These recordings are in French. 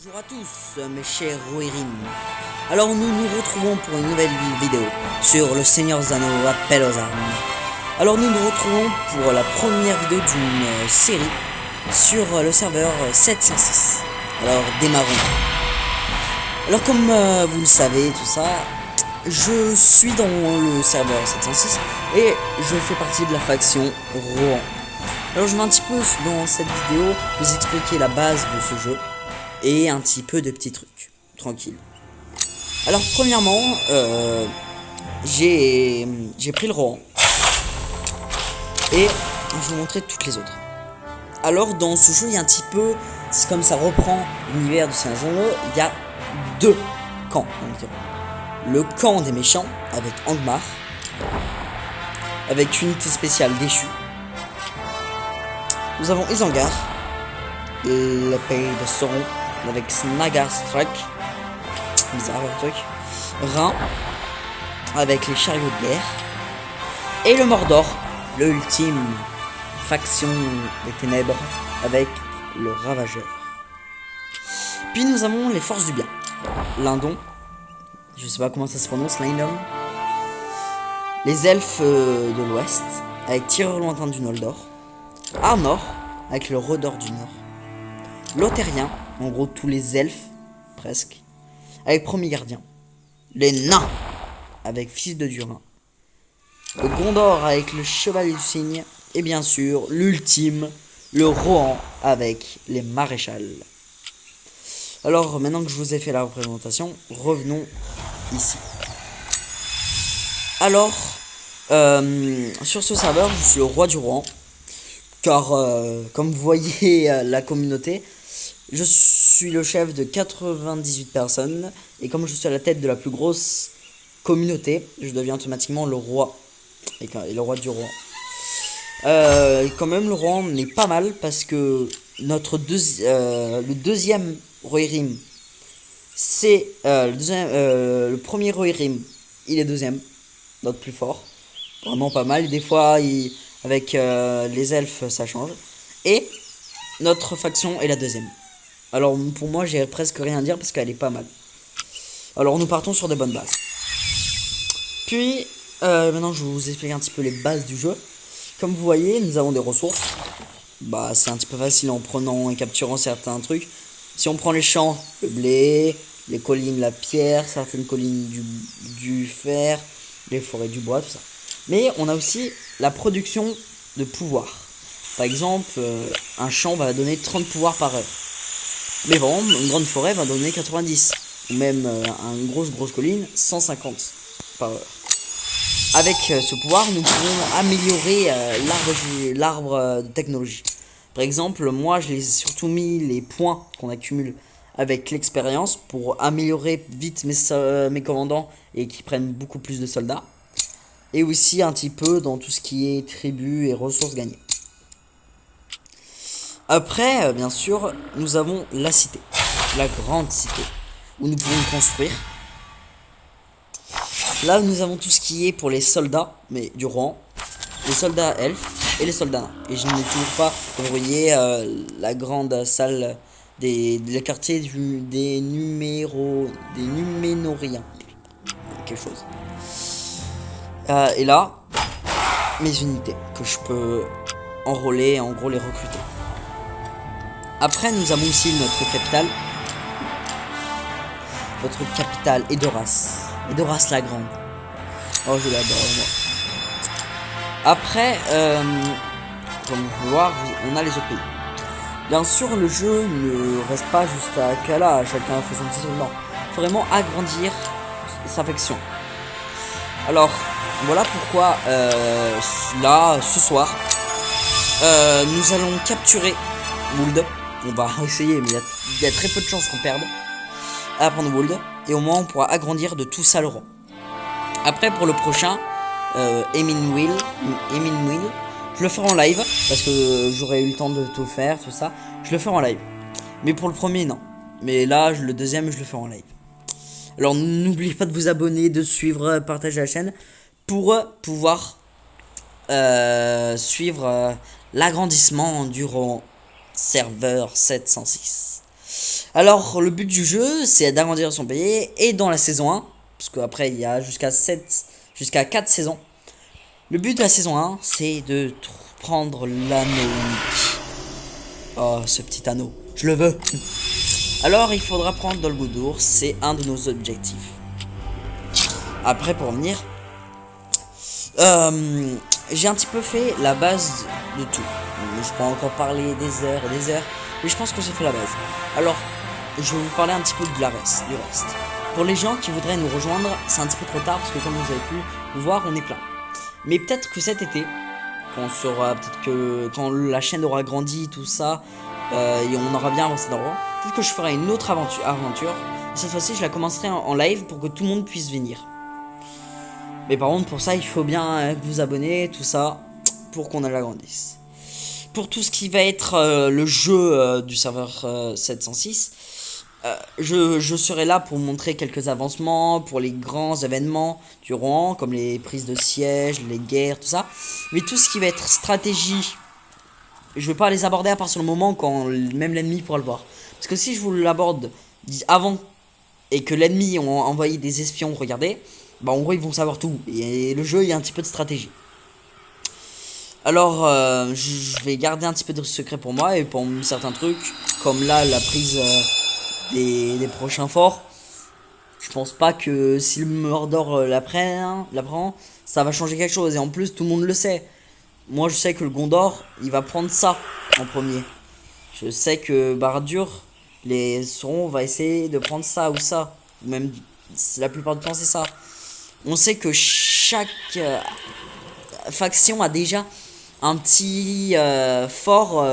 Bonjour à tous, mes chers Rohirrim. Alors nous nous retrouvons pour une nouvelle vidéo sur le Seigneur des Anneaux Appel aux armes. Alors nous nous retrouvons pour la première vidéo d'une série sur le serveur 706. Alors démarrons. Alors comme vous le savez tout ça, je suis dans le serveur 706 et je fais partie de la faction Rohan. Alors je vais un petit peu dans cette vidéo vous expliquer la base de ce jeu et un petit peu de petits trucs, tranquille. Alors premièrement, j'ai pris le Rohan et je vais vous montrer toutes les autres. Alors dans ce jeu, il y a un petit peu, c'est comme ça reprend l'univers du Seigneur des Anneaux, il y a deux camps. Le camp des méchants avec Angmar, avec une unité spéciale déchue. Nous avons Isengard, l'épée de Sauron, avec Snagarstrek, bizarre le truc, Rhin, avec les chariots de guerre, et le Mordor, le ultime faction des ténèbres, avec le Ravageur. Puis nous avons les forces du bien, Lindon, je sais pas comment ça se prononce, Lindon, les elfes de l'ouest, avec Tireur lointain du Noldor, Arnor, avec le Rhodor du Nord, Lotharien, en gros tous les elfes, presque, avec Premier Gardien, les nains, avec Fils de Durin, le Gondor avec le Chevalier du Cygne, et bien sûr, l'ultime, le Rohan, avec les Maréchals. Alors, maintenant que je vous ai fait la représentation, revenons ici. Alors, sur ce serveur, je suis le roi du Rohan, car, comme vous voyez la communauté, je suis le chef de 98 personnes, et comme je suis à la tête de la plus grosse communauté, je deviens automatiquement le roi, et le roi du Rohan. Quand même, le Rohan n'est pas mal, parce que le deuxième Rohirrim, c'est le premier Rohirrim, il est deuxième, notre plus fort, vraiment pas mal, des fois, avec les elfes, ça change, et notre faction est la deuxième. Alors pour moi j'ai presque rien à dire parce qu'elle est pas mal. Alors nous partons sur de bonnes bases. Puis maintenant je vais vous expliquer un petit peu les bases du jeu. Comme vous voyez nous avons des ressources. Bah c'est un petit peu facile en prenant et capturant certains trucs. Si on prend les champs, le blé, les collines, la pierre, certaines collines du fer, les forêts du bois, tout ça. Mais on a aussi la production de pouvoir. Par exemple un champ va donner 30 pouvoirs par heure. Mais bon, une grande forêt va donner 90. Ou même une grosse colline, 150 par heure. Avec ce pouvoir, nous pouvons améliorer l'arbre de technologie. Par exemple, moi, je les ai surtout mis les points qu'on accumule avec l'expérience pour améliorer vite mes commandants et qui prennent beaucoup plus de soldats. Et aussi un petit peu dans tout ce qui est tribu et ressources gagnées. Après, bien sûr, nous avons la cité, la grande cité, où nous pouvons construire. Là, nous avons tout ce qui est pour les soldats, mais du Rohan, les soldats elfes et les soldats nains. Et je n'ai toujours pas, comme vous voyez, la grande salle des quartiers des Numénoriens, quelque chose. Et là, mes unités que je peux enrôler, en gros les recruter. Après, nous avons aussi notre capitale. Notre capitale, Edoras. Edoras la Grande. Oh, je l'adore, moi. Après, comme vous pouvez voir, on a les autres pays. Bien sûr, le jeu ne reste pas juste à Kala, chacun fait son petit truc. Non, il faut vraiment agrandir sa faction. Alors, voilà pourquoi, là, ce soir, nous allons capturer Wold. On va essayer, mais il y a très peu de chances qu'on perde à prendre Wold. Et au moins on pourra agrandir de tout ça le rang. Après pour le prochain, Emin Will, je le ferai en live. Parce que j'aurai eu le temps de tout faire, tout ça. Je le ferai en live. Mais pour le premier, non. Mais là, le deuxième, je le ferai en live. Alors n'oubliez pas de vous abonner, de suivre, partager la chaîne. Pour pouvoir suivre l'agrandissement du rang serveur 706. Alors, le but du jeu, c'est d'agrandir son pays. Et dans la saison 1, parce qu'après, il y a jusqu'à 4 saisons. Le but de la saison 1, c'est de prendre l'anneau unique. Oh, ce petit anneau. Je le veux. Alors, il faudra prendre Dol Guldur. C'est un de nos objectifs. Après, pour venir, j'ai un petit peu fait la base de tout. Je peux encore parler des heures et des heures, mais je pense que j'ai fait la base. Alors, je vais vous parler un petit peu du reste. Pour les gens qui voudraient nous rejoindre, c'est un petit peu trop tard parce que comme vous avez pu le voir, on est plein. Mais peut-être que cet été, quand la chaîne aura grandi, tout ça, et on aura bien avancé d'endroit, peut-être que je ferai une autre aventure. Cette fois-ci, je la commencerai en live pour que tout le monde puisse venir. Mais par contre, pour ça, il faut bien vous abonner, tout ça, pour qu'on l'agrandisse. Pour tout ce qui va être le jeu du serveur 706, je serai là pour montrer quelques avancements, pour les grands événements du Rohan, comme les prises de siège, les guerres, tout ça. Mais tout ce qui va être stratégie, je vais pas les aborder à partir du moment quand même l'ennemi pourra le voir. Parce que si je vous l'aborde avant et que l'ennemi a envoyé des espions regarder, bah en gros ils vont savoir tout. Et le jeu, il y a un petit peu de stratégie. Alors, je vais garder un petit peu de secret pour moi et pour certains trucs, comme là, la prise des prochains forts. Je pense pas que si le Mordor l'apprend, ça va changer quelque chose. Et en plus, tout le monde le sait. Moi, je sais que le Gondor, il va prendre ça en premier. Je sais que Barad-dûr, les Sauron va essayer de prendre ça ou ça. Même la plupart du temps, c'est ça. On sait que chaque faction a déjà un petit fort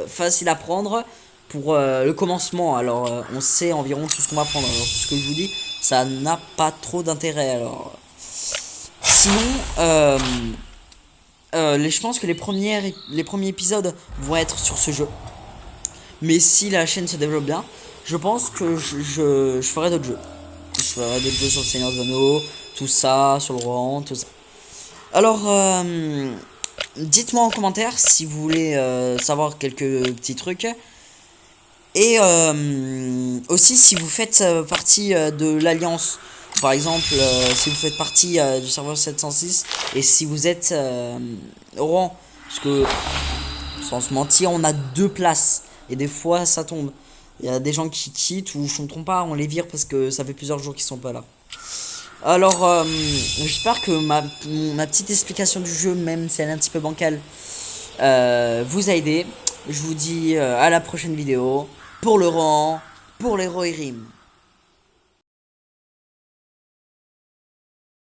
facile à prendre pour le commencement. Alors on sait environ tout ce qu'on va prendre. Alors tout ce que je vous dis, ça n'a pas trop d'intérêt. Alors sinon je pense que les premiers épisodes vont être sur ce jeu. Mais si la chaîne se développe bien, je pense que je ferai d'autres jeux. Je ferai d'autres jeux sur le Seigneur des Anneaux, tout ça, sur le Rohan, tout ça. Alors dites-moi en commentaire si vous voulez savoir quelques petits trucs. Et aussi si vous faites partie de l'Alliance. Par exemple, si vous faites partie du serveur 706 et si vous êtes au rang. Parce que, sans se mentir, on a 2 places. Et des fois, ça tombe. Il y a des gens qui quittent ou je ne me trompe pas, on les vire parce que ça fait plusieurs jours qu'ils sont pas là. Alors, j'espère que ma petite explication du jeu, même si elle est un petit peu bancale, vous a aidé. Je vous dis à la prochaine vidéo pour le rang, pour les Rohirrim.